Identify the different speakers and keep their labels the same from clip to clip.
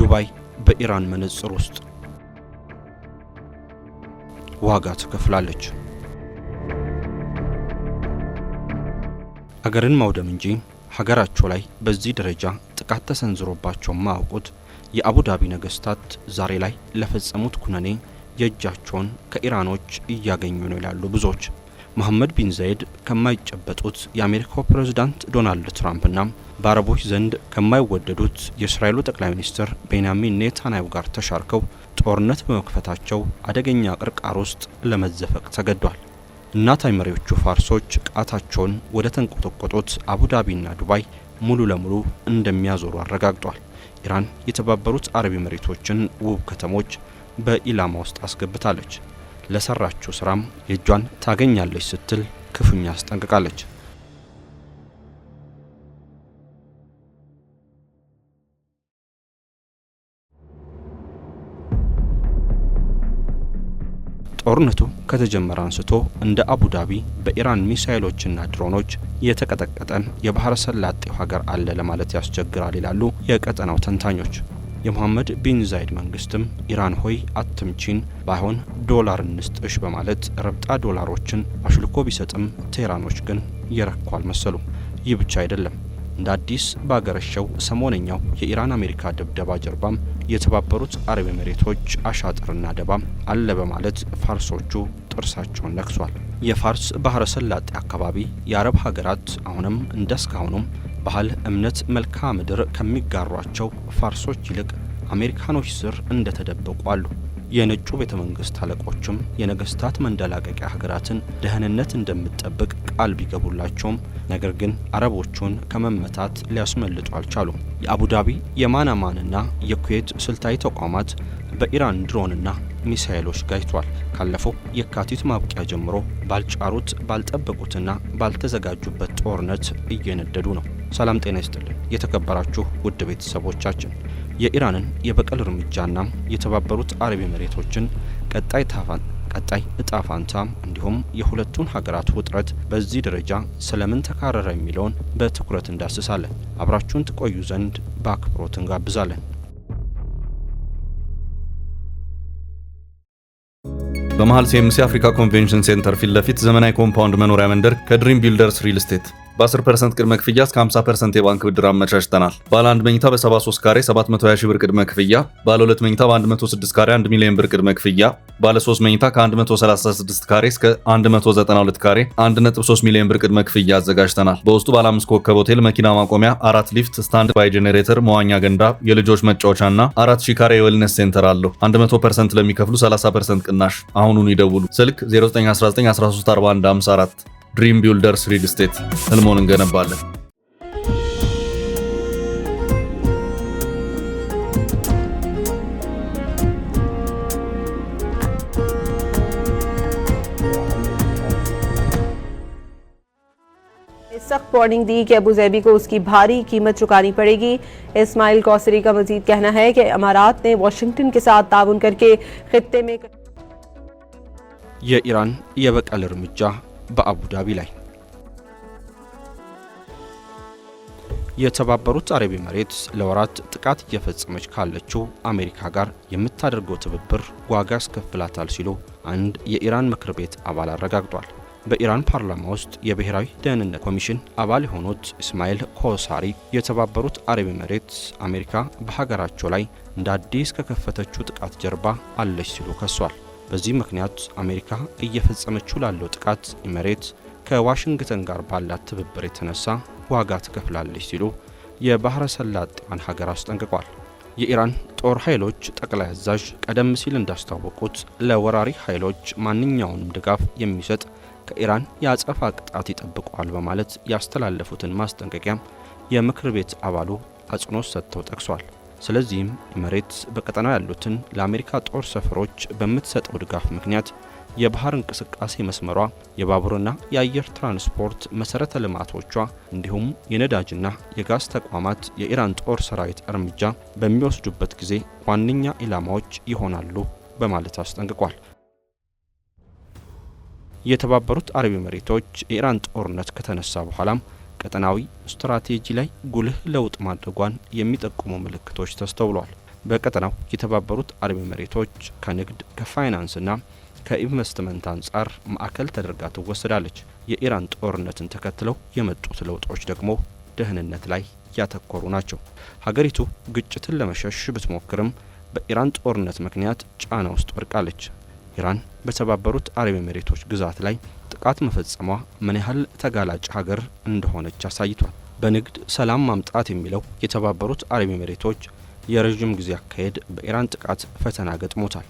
Speaker 1: ዱባይ በኢራን መነጽር ውስጥ ዋጋ ትከፍላለች። አገርን ማውደም እንጂ ሀገራቸው ላይ በዚህ ደረጃ ጥቃት ተሰንዝሮባቸው ማያውቁት የአቡዳቢ ነገስታት ዛሬ ላይ ለፈጸሙት ኩነኔ የእጃቸውን ከኢራኖች እያገኙ ነው ይላሉ ብዙዎች። መሐመድ ቢን ዛይድ ከማይጨበጡት የአሜሪካው ፕሬዝዳንት ዶናልድ ትራምፕና በአረቦች ዘንድ ከማይወደዱት የእስራኤሉ ጠቅላይ ሚኒስትር ቤንያሚን ኔታንያሁ ጋር ተሻርከው ጦርነት በመክፈታቸው አደገኛ ቅርቃር ውስጥ ለመዘፈቅ ተገዷል። እናታይ መሪዎቹ ፋርሶች ቃታቸውን ወደ ተንቆጠቆጡት አቡዳቢና ዱባይ ሙሉ ለሙሉ እንደሚያዞሩ አረጋግጧል። ኢራን የተባበሩት አረብ ኤሚሬቶችን ውብ ከተሞች በኢላማ ውስጥ አስገብታለች። ለሰራችው ስራም የእጇን ታገኛለች ስትል ክፉኛ አስጠንቅቃለች። ጦርነቱ ከተጀመረ አንስቶ እንደ አቡዳቢ በኢራን ሚሳኤሎችና ድሮኖች የተቀጠቀጠን የባህረ ሰላጤው ሀገር አለ ለማለት ያስቸግራል ይላሉ የቀጠናው ተንታኞች። የመሐመድ ቢን ዛይድ መንግስትም ኢራን ሆይ አትምቺን ባይሆን ዶላር እንስጥሽ በማለት ረብጣ ዶላሮችን አሽልኮ ቢሰጥም ቴህራኖች ግን የረኩ አልመሰሉም። ይህ ብቻ አይደለም። እንደ አዲስ ባገረሸው ሰሞነኛው የኢራን አሜሪካ ድብደባ ጀርባም የተባበሩት አረብ ኤሚሬቶች አሻጥርና ደባም አለ በማለት ፋርሶቹ ጥርሳቸውን ነክሷል። የፋርስ ባህረ ሰላጤ አካባቢ የአረብ ሀገራት አሁንም እንደስካሁኑም ባህል፣ እምነት፣ መልክዓ ምድር ከሚጋሯቸው ፋርሶች ይልቅ አሜሪካኖች ስር እንደተደበቁ አሉ። የነጩ ቤተ መንግስት አለቆችም የነገስታት መንደላቀቂያ ሀገራትን ደህንነት እንደምትጠብቅ ቃል ቢገቡላቸውም ነገር ግን አረቦቹን ከመመታት ሊያስመልጡ አልቻሉም። የአቡዳቢ የማናማንና የኩዌት ስልታዊ ተቋማት በኢራን ድሮንና ሚሳኤሎች ጋይቷል። ካለፈው የካቲት ማብቂያ ጀምሮ ባልጫሩት ባልጠበቁትና ባልተዘጋጁበት ጦርነት እየነደዱ ነው። ሰላም ጤና ይስጥልን የተከበራችሁ ውድ ቤተሰቦቻችን፣ የኢራንን የበቀል እርምጃና የተባበሩት አረብ ኤሚሬቶችን ቀጣይ እጣ ፋንታ እንዲሁም የሁለቱን ሀገራት ውጥረት በዚህ ደረጃ ስለምን ተካረረ የሚለውን በትኩረት እንዳስሳለን። አብራችሁን ትቆዩ ዘንድ በአክብሮት እንጋብዛለን።
Speaker 2: በመሃል ሲኤምሲ አፍሪካ ኮንቬንሽን ሴንተር ፊት ለፊት ዘመናዊ ኮምፓውንድ መኖሪያ መንደር ከድሪም ቢልደርስ ሪል ስቴት በ10% ቅድመ ክፍያ እስከ 50% የባንክ ብድር አመቻችተናል። ባለ 1 መኝታ በ73 ካሬ 720 ሺህ ብር ቅድመ ክፍያ፣ ባለ 2 መኝታ በ106 ካሬ 1 ሚሊዮን ብር ቅድመ ክፍያ፣ ባለ 3 መኝታ ከ136 ካሬ እስከ 192 ካሬ 1.3 ሚሊዮን ብር ቅድመ ክፍያ አዘጋጅተናል። በውስጡ ባለ 5 ኮከብ ሆቴል፣ መኪና ማቆሚያ፣ 4 ሊፍት፣ ስታንድ ባይ ጄኔሬተር፣ መዋኛ ገንዳ፣ የልጆች መጫወቻና 4000 ካሬ የዌልነስ ሴንተር አለው። 100% ለሚከፍሉ 30% ቅናሽ። አሁኑን ይደውሉ። ስልክ 0919134154 ድሪም ቢልደርስ ሪል ስቴት። ህልሞን እንገነባለን።
Speaker 3: सख्त वार्निंग दी कि अबूज़ैबी को उसकी भारी कीमत चुकानी पड़ेगी। इस्माइल कौसरी का मजीद कहना है कि अमारात ने वाशिंगटन के साथ ताउन करके खित्ते में
Speaker 1: የኢራን የበቀል እርምጃ በአቡዳቢ ላይ የተባበሩት አረብ ኤሚሬትስ ለወራት ጥቃት እየፈጸመች ካለችው አሜሪካ ጋር የምታደርገው ትብብር ዋጋ ያስከፍላታል ሲሉ አንድ የኢራን ምክር ቤት አባል አረጋግጧል። በኢራን ፓርላማ ውስጥ የብሔራዊ ደህንነት ኮሚሽን አባል የሆኑት ኢስማኤል ኮሳሪ የተባበሩት አረብ ኤሚሬትስ አሜሪካ በሀገራቸው ላይ እንደ አዲስ ከከፈተችው ጥቃት ጀርባ አለች ሲሉ ከሷል። በዚህ ምክንያት አሜሪካ እየፈጸመችው ላለው ጥቃት ኤሚሬትስ ከዋሽንግተን ጋር ባላት ትብብር የተነሳ ዋጋ ትከፍላለች ሲሉ የባህረ ሰላጤዋን ሀገር አስጠንቅቋል። የኢራን ጦር ኃይሎች ጠቅላይ አዛዥ ቀደም ሲል እንዳስታወቁት ለወራሪ ኃይሎች ማንኛውንም ድጋፍ የሚሰጥ ከኢራን የአጸፋ ቅጣት ይጠብቀዋል በማለት ያስተላለፉትን ማስጠንቀቂያም የምክር ቤት አባሉ አጽንኦት ሰጥተው ጠቅሷል። ስለዚህም ኤሚሬትስ በቀጠናው ያሉትን ለአሜሪካ ጦር ሰፈሮች በምትሰጠው ድጋፍ ምክንያት የባህር እንቅስቃሴ መስመሯ፣ የባቡርና የአየር ትራንስፖርት መሰረተ ልማቶቿ እንዲሁም የነዳጅና የጋዝ ተቋማት የኢራን ጦር ሰራዊት እርምጃ በሚወስዱበት ጊዜ ዋነኛ ኢላማዎች ይሆናሉ በማለት አስጠንቅቋል። የተባበሩት አረብ ኤሚሬቶች የኢራን ጦርነት ከተነሳ በኋላም ቀጠናዊ ስትራቴጂ ላይ ጉልህ ለውጥ ማድረጓን የሚጠቁሙ ምልክቶች ተስተውለዋል። በቀጠናው የተባበሩት አረብ ኤሚሬቶች ከንግድ ከፋይናንስና ከኢንቨስትመንት አንጻር ማዕከል ተደርጋ ትወሰዳለች። የኢራን ጦርነትን ተከትለው የመጡት ለውጦች ደግሞ ደህንነት ላይ ያተኮሩ ናቸው። ሀገሪቱ ግጭትን ለመሸሽ ብትሞክርም በኢራን ጦርነት ምክንያት ጫና ውስጥ ወድቃለች። ኢራን በተባበሩት አረብ ኤሚሬቶች ግዛት ላይ ጥቃት መፈጸሟ ምን ያህል ተጋላጭ ሀገር እንደሆነች አሳይቷል። በንግድ ሰላም ማምጣት የሚለው የተባበሩት አረብ ኤሚሬቶች የረዥም ጊዜ አካሄድ በኢራን ጥቃት ፈተና ገጥሞታል።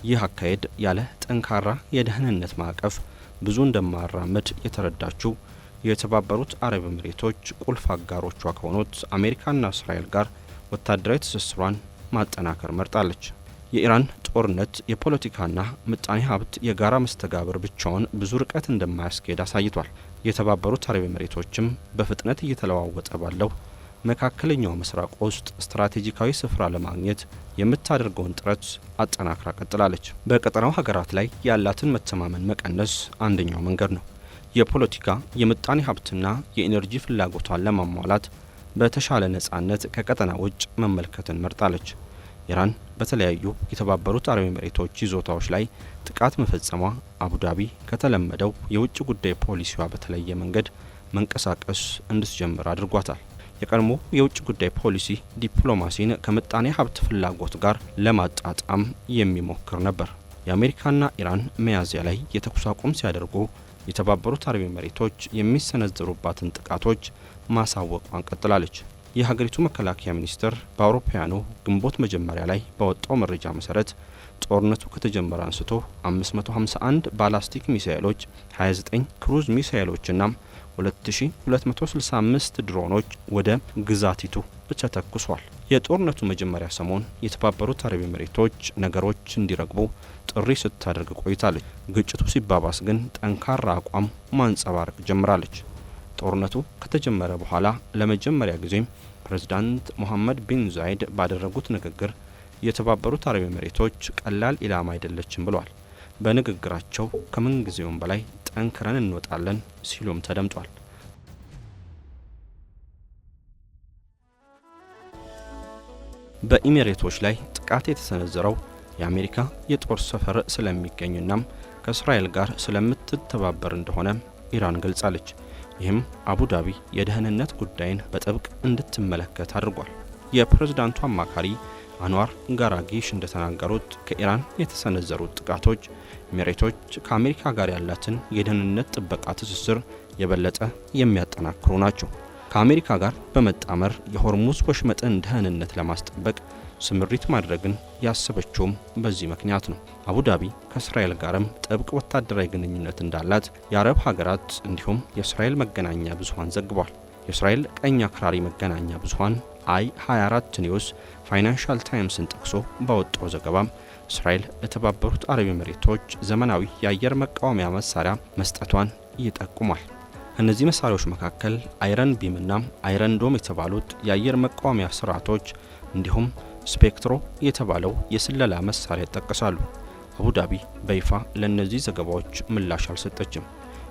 Speaker 1: ይህ አካሄድ ያለ ጠንካራ የደህንነት ማዕቀፍ ብዙ እንደማያራምድ የተረዳችው የተባበሩት አረብ ኤሚሬቶች ቁልፍ አጋሮቿ ከሆኑት አሜሪካና እስራኤል ጋር ወታደራዊ ትስስሯን ማጠናከር መርጣለች። የኢራን ጦርነት የፖለቲካና ምጣኔ ሀብት የጋራ መስተጋብር ብቻውን ብዙ ርቀት እንደማያስኬድ አሳይቷል። የተባበሩት አረብ ኤሚሬቶችም በፍጥነት እየተለዋወጠ ባለው መካከለኛው ምስራቅ ውስጥ ስትራቴጂካዊ ስፍራ ለማግኘት የምታደርገውን ጥረት አጠናክራ ቀጥላለች። በቀጠናው ሀገራት ላይ ያላትን መተማመን መቀነስ አንደኛው መንገድ ነው። የፖለቲካ የምጣኔ ሀብትና የኢነርጂ ፍላጎቷን ለማሟላት በተሻለ ነጻነት ከቀጠና ውጭ መመልከትን መርጣለች። ኢራን በተለያዩ የተባበሩት አረብ ኤሚሬቶች ይዞታዎች ላይ ጥቃት መፈጸሟ አቡዳቢ ከተለመደው የውጭ ጉዳይ ፖሊሲዋ በተለየ መንገድ መንቀሳቀስ እንድትጀምር አድርጓታል። የቀድሞ የውጭ ጉዳይ ፖሊሲ ዲፕሎማሲን ከምጣኔ ሀብት ፍላጎት ጋር ለማጣጣም የሚሞክር ነበር። የአሜሪካና ኢራን ሚያዝያ ላይ የተኩስ አቁም ሲያደርጉ የተባበሩት አረብ ኤሚሬቶች የሚሰነዘሩባትን ጥቃቶች ማሳወቋን ቀጥላለች። የሀገሪቱ መከላከያ ሚኒስቴር በአውሮፓውያኑ ግንቦት መጀመሪያ ላይ ባወጣው መረጃ መሰረት ጦርነቱ ከተጀመረ አንስቶ 551 ባላስቲክ ሚሳኤሎች፣ 29 ክሩዝ ሚሳኤሎችና 2265 ድሮኖች ወደ ግዛቲቱ ተተኩሷል። የጦርነቱ መጀመሪያ ሰሞን የተባበሩት አረብ ኤሚሬቶች ነገሮች እንዲረግቡ ጥሪ ስታደርግ ቆይታለች። ግጭቱ ሲባባስ ግን ጠንካራ አቋም ማንጸባረቅ ጀምራለች። ጦርነቱ ከተጀመረ በኋላ ለመጀመሪያ ጊዜ ፕሬዝዳንት ሙሐመድ ቢን ዛይድ ባደረጉት ንግግር የተባበሩት አረብ ኤሚሬቶች ቀላል ኢላማ አይደለችም ብለዋል። በንግግራቸው ከምን ጊዜውም በላይ ጠንክረን እንወጣለን ሲሉም ተደምጧል። በኢሚሬቶች ላይ ጥቃት የተሰነዘረው የአሜሪካ የጦር ሰፈር ስለሚገኝና ከእስራኤል ጋር ስለምትተባበር እንደሆነ ኢራን ገልጻለች። ይህም አቡዳቢ የደህንነት ጉዳይን በጥብቅ እንድትመለከት አድርጓል። የፕሬዝዳንቱ አማካሪ አንዋር ጋራጊሽ እንደተናገሩት ከኢራን የተሰነዘሩት ጥቃቶች ኤሚሬቶች ከአሜሪካ ጋር ያላትን የደህንነት ጥበቃ ትስስር የበለጠ የሚያጠናክሩ ናቸው። ከአሜሪካ ጋር በመጣመር የሆርሙዝ ወሽመጥን ደህንነት ለማስጠበቅ ስምሪት ማድረግን ያሰበችውም በዚህ ምክንያት ነው። አቡዳቢ ከእስራኤል ጋርም ጥብቅ ወታደራዊ ግንኙነት እንዳላት የአረብ ሀገራት እንዲሁም የእስራኤል መገናኛ ብዙኃን ዘግቧል። የእስራኤል ቀኝ አክራሪ መገናኛ ብዙኃን I24 ኒውስ ፋይናንሻል ታይምስን ጠቅሶ ባወጣው ዘገባም እስራኤል ለተባበሩት አረብ ኤሚሬቶች ዘመናዊ የአየር መቃወሚያ መሳሪያ መስጠቷን ይጠቁማል። እነዚህ መሳሪያዎች መካከል አይረን ቢም እና አይረን ዶም የተባሉት የአየር መቃወሚያ ስርዓቶች እንዲሁም ስፔክትሮ የተባለው የስለላ መሳሪያ ይጠቀሳሉ። አቡዳቢ በይፋ ለእነዚህ ዘገባዎች ምላሽ አልሰጠችም።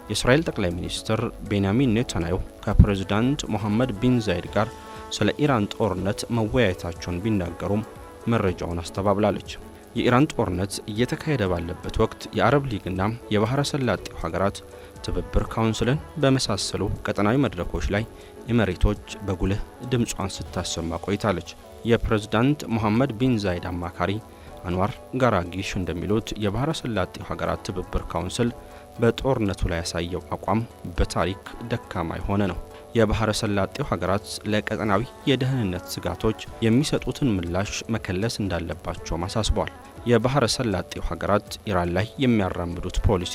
Speaker 1: የእስራኤል ጠቅላይ ሚኒስትር ቤንያሚን ኔታንያሁ ከፕሬዝዳንት ሙሐመድ ቢን ዛይድ ጋር ስለ ኢራን ጦርነት መወያየታቸውን ቢናገሩም መረጃውን አስተባብላለች። የኢራን ጦርነት እየተካሄደ ባለበት ወቅት የአረብ ሊግና የባህረ ሰላጤው ሀገራት ትብብር ካውንስልን በመሳሰሉ ቀጠናዊ መድረኮች ላይ ኤሚሬቶች በጉልህ ድምጿን ስታሰማ ቆይታለች። የፕሬዝዳንት ሙሐመድ ቢን ዛይድ አማካሪ አንዋር ጋራጊሽ እንደሚሉት የባህረ ሰላጤው ሀገራት ትብብር ካውንስል በጦርነቱ ላይ ያሳየው አቋም በታሪክ ደካማ የሆነ ነው። የባህረ ሰላጤው ሀገራት ለቀጠናዊ የደህንነት ስጋቶች የሚሰጡትን ምላሽ መከለስ እንዳለባቸው አሳስበዋል። የባህረ ሰላጤው ሀገራት ኢራን ላይ የሚያራምዱት ፖሊሲ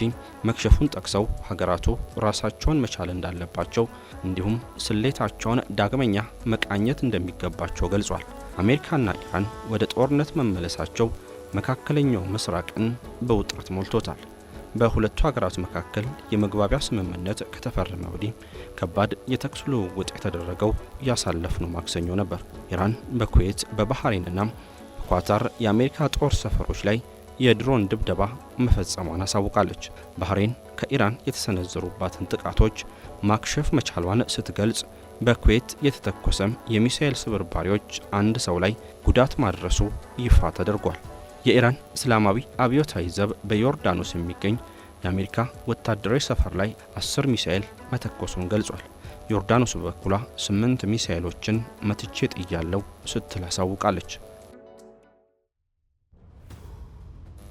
Speaker 1: መክሸፉን ጠቅሰው ሀገራቱ ራሳቸውን መቻል እንዳለባቸው እንዲሁም ስሌታቸውን ዳግመኛ መቃኘት እንደሚገባቸው ገልጿል። አሜሪካና ኢራን ወደ ጦርነት መመለሳቸው መካከለኛው ምስራቅን በውጥረት ሞልቶታል። በሁለቱ ሀገራት መካከል የመግባቢያ ስምምነት ከተፈረመ ወዲህ ከባድ የተኩስ ልውውጥ የተደረገው ያሳለፍነው ማክሰኞ ነበር። ኢራን በኩዌት በባህሬንና በኳታር የአሜሪካ ጦር ሰፈሮች ላይ የድሮን ድብደባ መፈጸሟን አሳውቃለች። ባህሬን ከኢራን የተሰነዘሩባትን ጥቃቶች ማክሸፍ መቻሏን ስትገልጽ በኩዌት የተተኮሰም የሚሳኤል ስብርባሪዎች አንድ ሰው ላይ ጉዳት ማድረሱ ይፋ ተደርጓል። የኢራን እስላማዊ አብዮታዊ ዘብ በዮርዳኖስ የሚገኝ የአሜሪካ ወታደራዊ ሰፈር ላይ 10 ሚሳኤል መተኮሱን ገልጿል። ዮርዳኖስ በበኩሏ 8 ሚሳኤሎችን መትቼ ጥያለሁ ስትል አሳውቃለች።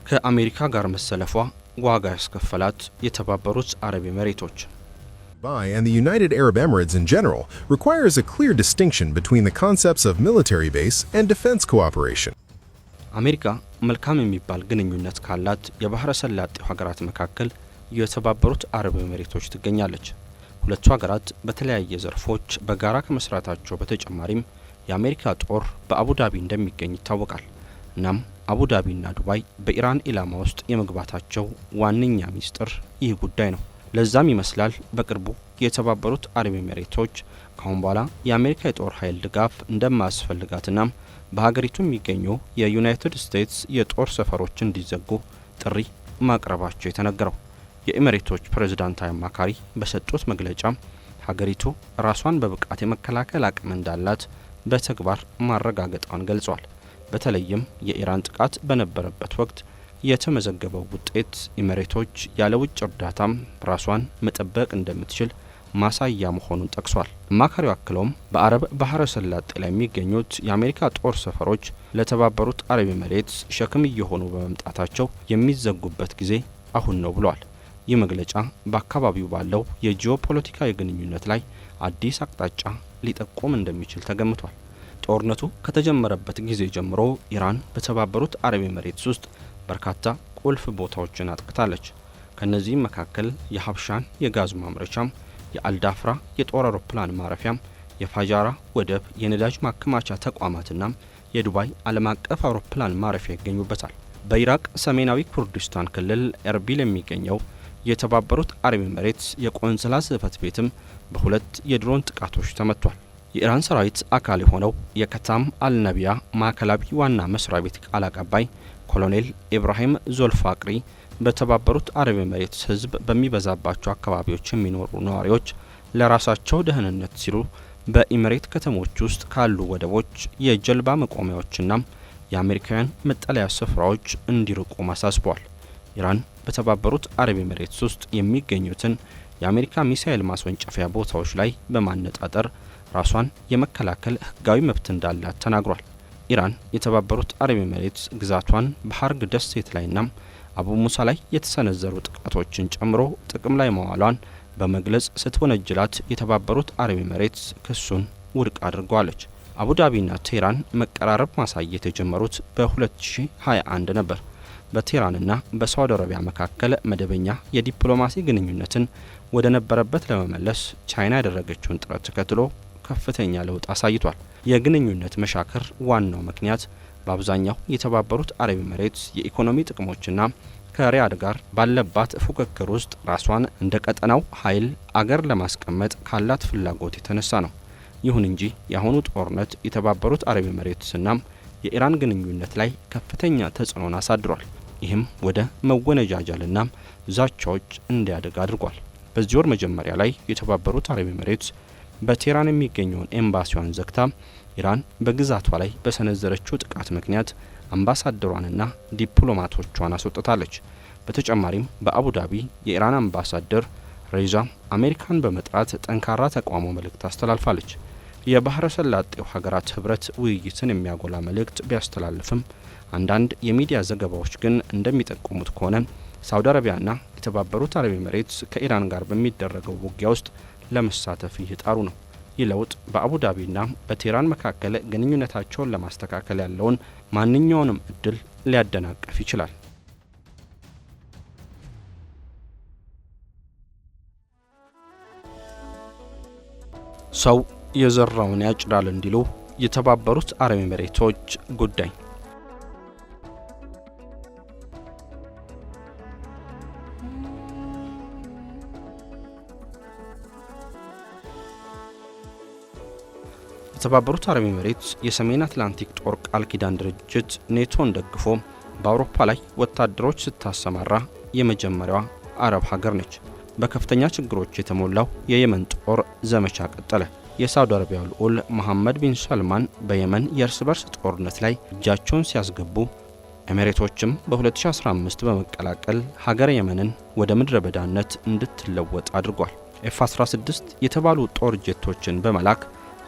Speaker 1: ከአሜሪካ ጋር መሰለፏ ዋጋ ያስከፈላት የተባበሩት አረብ ኤሚሬቶች
Speaker 4: and the United Arab Emirates in general requires a clear distinction between the concepts of military base and defense cooperation.
Speaker 1: አሜሪካ መልካም የሚባል ግንኙነት ካላት የባህረ ሰላጤው ሀገራት መካከል የተባበሩት አረብ ኤሚሬቶች ትገኛለች። ሁለቱ ሀገራት በተለያየ ዘርፎች በጋራ ከመስራታቸው በተጨማሪም የአሜሪካ ጦር በአቡዳቢ እንደሚገኝ ይታወቃል። እናም አቡዳቢና ዱባይ በኢራን ኢላማ ውስጥ የመግባታቸው ዋነኛ ሚስጥር ይህ ጉዳይ ነው። ለዛም ይመስላል በቅርቡ የተባበሩት አረብ ኤሚሬቶች ካሁን በኋላ የአሜሪካ የጦር ኃይል ድጋፍ እንደማያስፈልጋትና በሀገሪቱ የሚገኙ የዩናይትድ ስቴትስ የጦር ሰፈሮች እንዲዘጉ ጥሪ ማቅረባቸው የተነገረው። የኤሚሬቶች ፕሬዝዳንታዊ አማካሪ በሰጡት መግለጫ ሀገሪቱ ራሷን በብቃት የመከላከል አቅም እንዳላት በተግባር ማረጋገጧን ገልጿል። በተለይም የኢራን ጥቃት በነበረበት ወቅት የተመዘገበው ውጤት ኤሚሬቶች ያለ ውጭ እርዳታም ራሷን መጠበቅ እንደምትችል ማሳያ መሆኑን ጠቅሷል። አማካሪው አክለውም በአረብ ባህረ ሰላጤ ላይ የሚገኙት የአሜሪካ ጦር ሰፈሮች ለተባበሩት አረብ ኤሚሬትስ ሸክም እየሆኑ በመምጣታቸው የሚዘጉበት ጊዜ አሁን ነው ብለዋል። ይህ መግለጫ በአካባቢው ባለው የጂኦፖለቲካዊ ግንኙነት ላይ አዲስ አቅጣጫ ሊጠቁም እንደሚችል ተገምቷል። ጦርነቱ ከተጀመረበት ጊዜ ጀምሮ ኢራን በተባበሩት አረብ ኤሚሬትስ ውስጥ በርካታ ቁልፍ ቦታዎችን አጥቅታለች። ከነዚህም መካከል የሀብሻን የጋዝ ማምረቻም፣ የአልዳፍራ የጦር አውሮፕላን ማረፊያም፣ የፋጃራ ወደብ የነዳጅ ማከማቻ ተቋማትና የዱባይ ዓለም አቀፍ አውሮፕላን ማረፊያ ይገኙበታል። በኢራቅ ሰሜናዊ ኩርዲስታን ክልል ኤርቢል የሚገኘው የተባበሩት አረብ ኤሚሬትስ የቆንስላ ጽሕፈት ቤትም በሁለት የድሮን ጥቃቶች ተመቷል። የኢራን ሰራዊት አካል የሆነው የከታም አልነቢያ ማዕከላዊ ዋና መስሪያ ቤት ቃል አቀባይ ኮሎኔል ኢብራሂም ዞልፋቅሪ በተባበሩት አረብ ኤሚሬትስ ሕዝብ በሚበዛባቸው አካባቢዎች የሚኖሩ ነዋሪዎች ለራሳቸው ደህንነት ሲሉ በኤሚሬት ከተሞች ውስጥ ካሉ ወደቦች፣ የጀልባ መቆሚያዎችና የአሜሪካውያን መጠለያ ስፍራዎች እንዲርቁ ማሳስበዋል። ኢራን በተባበሩት አረብ ኤሚሬትስ ውስጥ የሚገኙትን የአሜሪካ ሚሳኤል ማስወንጨፊያ ቦታዎች ላይ በማነጣጠር ራሷን የመከላከል ህጋዊ መብት እንዳላት ተናግሯል። ኢራን የተባበሩት አረብ ኤሚሬትስ ግዛቷን በሀርግ ደሴት ላይና አቡ ሙሳ ላይ የተሰነዘሩ ጥቃቶችን ጨምሮ ጥቅም ላይ መዋሏን በመግለጽ ስትወነጅላት የተባበሩት አረብ ኤሚሬትስ ክሱን ውድቅ አድርጓለች። አቡዳቢና ቴህራን መቀራረብ ማሳየት የጀመሩት በ2021 ነበር። በቴህራንና በሳውዲ አረቢያ መካከል መደበኛ የዲፕሎማሲ ግንኙነትን ወደ ነበረበት ለመመለስ ቻይና ያደረገችውን ጥረት ተከትሎ ከፍተኛ ለውጥ አሳይቷል። የግንኙነት መሻከር ዋናው ምክንያት በአብዛኛው የተባበሩት አረብ ኤሚሬትስ የኢኮኖሚ ጥቅሞችና ከሪያድ ጋር ባለባት ፉክክር ውስጥ ራሷን እንደ ቀጠናው ኃይል አገር ለማስቀመጥ ካላት ፍላጎት የተነሳ ነው። ይሁን እንጂ የአሁኑ ጦርነት የተባበሩት አረብ ኤሚሬትስና የኢራን ግንኙነት ላይ ከፍተኛ ተጽዕኖን አሳድሯል። ይህም ወደ መወነጃጀልና ዛቻዎች እንዲያድግ አድርጓል። በዚህ ወር መጀመሪያ ላይ የተባበሩት አረብ ኤሚሬትስ በቴህራን የሚገኘውን ኤምባሲዋን ዘግታ ኢራን በግዛቷ ላይ በሰነዘረችው ጥቃት ምክንያት አምባሳደሯንና ዲፕሎማቶቿን አስወጥታለች። በተጨማሪም በአቡዳቢ የኢራን አምባሳደር ሬዛ አሜሪካን በመጥራት ጠንካራ ተቃውሞ መልእክት አስተላልፋለች። የባህረ ሰላጤው ሀገራት ህብረት ውይይትን የሚያጎላ መልእክት ቢያስተላልፍም አንዳንድ የሚዲያ ዘገባዎች ግን እንደሚጠቁሙት ከሆነ ሳውዲ አረቢያና የተባበሩት አረብ ኤሚሬትስ ከኢራን ጋር በሚደረገው ውጊያ ውስጥ ለመሳተፍ እየጣሩ ነው። ይህ ለውጥ በአቡዳቢና በቴህራን መካከል ግንኙነታቸውን ለማስተካከል ያለውን ማንኛውንም እድል ሊያደናቅፍ ይችላል። ሰው የዘራውን ያጭዳል እንዲሉ የተባበሩት አረብ ኤሚሬቶች ጉዳይ የተባበሩት አረብ ኤሚሬትስ የሰሜን አትላንቲክ ጦር ቃል ኪዳን ድርጅት ኔቶን ደግፎ በአውሮፓ ላይ ወታደሮች ስታሰማራ የመጀመሪያዋ አረብ ሀገር ነች። በከፍተኛ ችግሮች የተሞላው የየመን ጦር ዘመቻ ቀጠለ። የሳውዲ አረቢያው ልዑል መሐመድ ቢን ሰልማን በየመን የእርስ በርስ ጦርነት ላይ እጃቸውን ሲያስገቡ ኤሚሬቶችም በ2015 በመቀላቀል ሀገር የመንን ወደ ምድረ በዳነት እንድትለወጥ አድርጓል። ኤፍ-16 የተባሉ ጦር ጄቶችን በመላክ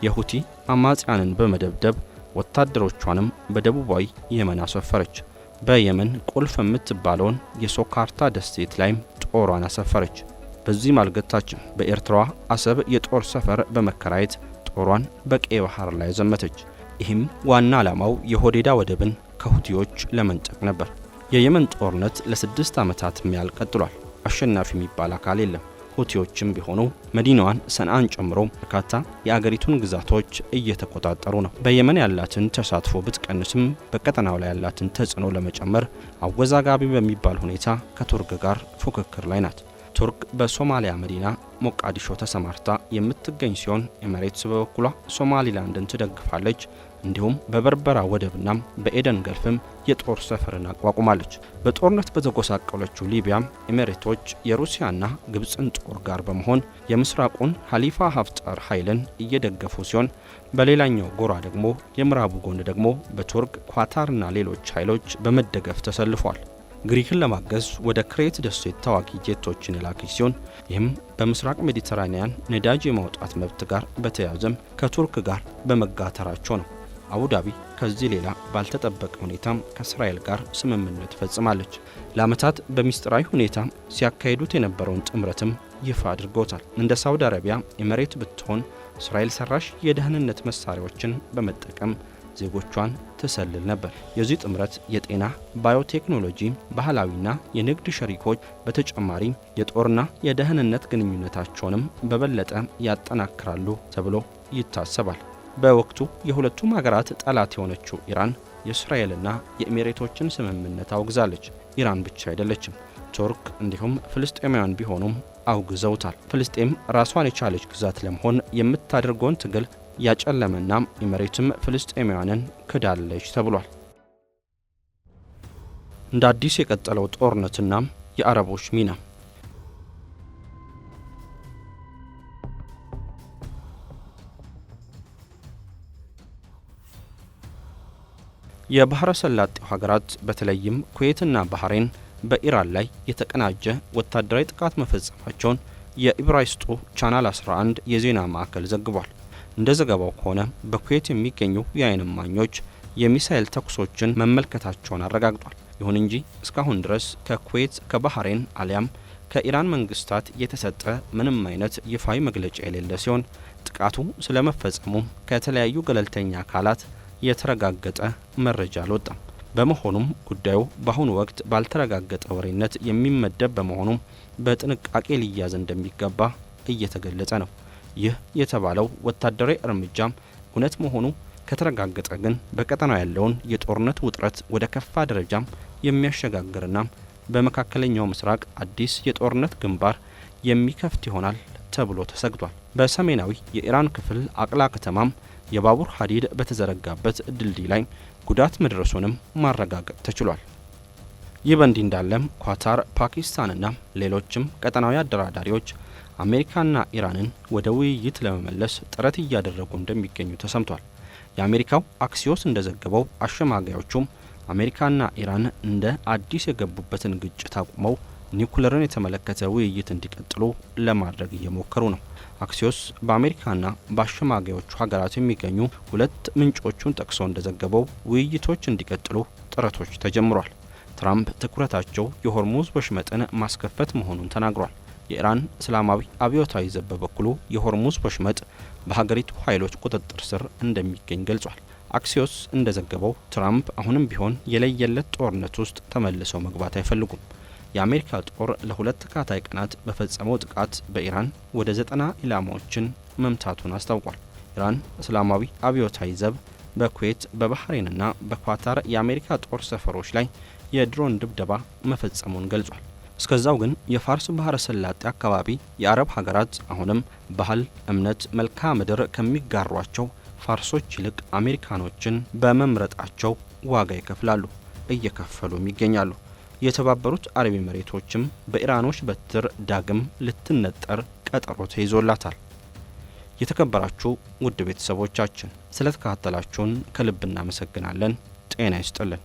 Speaker 1: የሁቲ አማጽያንን በመደብደብ ወታደሮቿንም በደቡባዊ የመን አሰፈረች። በየመን ቁልፍ የምትባለውን የሶካርታ ደሴት ላይም ጦሯን አሰፈረች። በዚህም አልገታችም። በኤርትራዋ አሰብ የጦር ሰፈር በመከራየት ጦሯን በቀይ ባህር ላይ ዘመተች። ይህም ዋና ዓላማው የሆዴዳ ወደብን ከሁቲዎች ለመንጠቅ ነበር። የየመን ጦርነት ለ6 ዓመታት ያህል ቀጥሏል። አሸናፊ የሚባል አካል የለም። ሁቲዎችም ቢሆኑ መዲናዋን ሰንዓን ጨምሮ በርካታ የአገሪቱን ግዛቶች እየተቆጣጠሩ ነው። በየመን ያላትን ተሳትፎ ብትቀንስም በቀጠናው ላይ ያላትን ተጽዕኖ ለመጨመር አወዛጋቢ በሚባል ሁኔታ ከቱርክ ጋር ፉክክር ላይ ናት። ቱርክ በሶማሊያ መዲና ሞቃዲሾ ተሰማርታ የምትገኝ ሲሆን ኤሚሬትስ በበኩሏ ሶማሊላንድን ትደግፋለች። እንዲሁም በበርበራ ወደብና በኤደን ገልፍም የጦር ሰፈርን አቋቁማለች። በጦርነት በተጎሳቀለችው ሊቢያም ኤሚሬቶች የሩሲያና ግብፅን ጦር ጋር በመሆን የምስራቁን ሀሊፋ ሀፍጠር ኃይልን እየደገፉ ሲሆን በሌላኛው ጎራ ደግሞ የምዕራቡ ጎን ደግሞ በቱርክ ኳታርና ሌሎች ኃይሎች በመደገፍ ተሰልፏል። ግሪክን ለማገዝ ወደ ክሬት ደሴት ተዋጊ ጄቶችን የላከች ሲሆን ይህም በምስራቅ ሜዲተራኒያን ነዳጅ የማውጣት መብት ጋር በተያያዘም ከቱርክ ጋር በመጋተራቸው ነው። አቡዳቢ ከዚህ ሌላ ባልተጠበቀ ሁኔታም ከእስራኤል ጋር ስምምነት ፈጽማለች። ለዓመታት በሚስጥራዊ ሁኔታ ሲያካሂዱት የነበረውን ጥምረትም ይፋ አድርገውታል። እንደ ሳውዲ አረቢያ ኤሚሬት ብትሆን እስራኤል ሰራሽ የደህንነት መሳሪያዎችን በመጠቀም ዜጎቿን ትሰልል ነበር። የዚህ ጥምረት የጤና፣ ባዮቴክኖሎጂ፣ ባህላዊና የንግድ ሸሪኮች በተጨማሪ የጦርና የደህንነት ግንኙነታቸውንም በበለጠ ያጠናክራሉ ተብሎ ይታሰባል። በወቅቱ የሁለቱም ሀገራት ጠላት የሆነችው ኢራን የእስራኤልና የኤሚሬቶችን ስምምነት አውግዛለች። ኢራን ብቻ አይደለችም፣ ቱርክ እንዲሁም ፍልስጤማውያን ቢሆኑም አውግዘውታል። ፍልስጤም ራሷን የቻለች ግዛት ለመሆን የምታደርገውን ትግል ያጨለመና ኤሚሬትም ፍልስጤማውያንን ክዳለች ተብሏል። እንደ አዲስ የቀጠለው ጦርነትና የአረቦች ሚና የባህረ ሰላጤው ሀገራት በተለይም ኩዌትና ባህሬን በኢራን ላይ የተቀናጀ ወታደራዊ ጥቃት መፈጸማቸውን የኢብራይስጡ ቻናል 11 የዜና ማዕከል ዘግቧል። እንደ ዘገባው ከሆነ በኩዌት የሚገኙ የዓይን እማኞች የሚሳኤል ተኩሶችን መመልከታቸውን አረጋግጧል። ይሁን እንጂ እስካሁን ድረስ ከኩዌት ከባህሬን አሊያም ከኢራን መንግስታት የተሰጠ ምንም አይነት ይፋዊ መግለጫ የሌለ ሲሆን ጥቃቱ ስለመፈጸሙ ከተለያዩ ገለልተኛ አካላት የተረጋገጠ መረጃ አልወጣም። በመሆኑም ጉዳዩ በአሁኑ ወቅት ባልተረጋገጠ ወሬነት የሚመደብ በመሆኑ በጥንቃቄ ሊያዝ እንደሚገባ እየተገለጸ ነው። ይህ የተባለው ወታደራዊ እርምጃም እውነት መሆኑ ከተረጋገጠ ግን በቀጠናው ያለውን የጦርነት ውጥረት ወደ ከፋ ደረጃም የሚያሸጋግርና በመካከለኛው ምስራቅ አዲስ የጦርነት ግንባር የሚከፍት ይሆናል ተብሎ ተሰግቷል። በሰሜናዊ የኢራን ክፍል አቅላ ከተማም የባቡር ሀዲድ በተዘረጋበት ድልድይ ላይ ጉዳት መድረሱንም ማረጋገጥ ተችሏል። ይህ በእንዲህ እንዳለም ኳታር፣ ፓኪስታንና ሌሎችም ቀጠናዊ አደራዳሪዎች አሜሪካና ኢራንን ወደ ውይይት ለመመለስ ጥረት እያደረጉ እንደሚገኙ ተሰምቷል። የአሜሪካው አክሲዮስ እንደዘገበው አሸማጋዮቹም አሜሪካና ኢራን እንደ አዲስ የገቡበትን ግጭት አቁመው ኒውክሌርን የተመለከተ ውይይት እንዲቀጥሉ ለማድረግ እየሞከሩ ነው። አክሲዮስ በአሜሪካና በአሸማጋዮቹ ሀገራት የሚገኙ ሁለት ምንጮቹን ጠቅሶ እንደዘገበው ውይይቶች እንዲቀጥሉ ጥረቶች ተጀምሯል። ትራምፕ ትኩረታቸው የሆርሙዝ ወሽመጥን ማስከፈት መሆኑን ተናግሯል። የኢራን እስላማዊ አብዮታዊ ዘብ በበኩሉ የሆርሙዝ ወሽመጥ በሀገሪቱ ኃይሎች ቁጥጥር ስር እንደሚገኝ ገልጿል። አክሲዮስ እንደዘገበው ትራምፕ አሁንም ቢሆን የለየለት ጦርነት ውስጥ ተመልሰው መግባት አይፈልጉም። የአሜሪካ ጦር ለሁለት ተከታታይ ቀናት በፈጸመው ጥቃት በኢራን ወደ 90 ኢላማዎችን መምታቱን አስታውቋል። ኢራን እስላማዊ አብዮታዊ ዘብ በኩዌት በባህሬንና በኳታር የአሜሪካ ጦር ሰፈሮች ላይ የድሮን ድብደባ መፈጸሙን ገልጿል። እስከዛው ግን የፋርስ ባህረ ሰላጤ አካባቢ የአረብ ሀገራት አሁንም ባህል፣ እምነት፣ መልክዓ ምድር ከሚጋሯቸው ፋርሶች ይልቅ አሜሪካኖችን በመምረጣቸው ዋጋ ይከፍላሉ፣ እየከፈሉም ይገኛሉ። የተባበሩት አረብ ኤሚሬቶችም በኢራኖች በትር ዳግም ልትነጠር ቀጠሮ ተይዞላታል። የተከበራችሁ ውድ ቤተሰቦቻችን ስለተከታተላችሁን ከልብ እናመሰግናለን። ጤና ይስጥልን።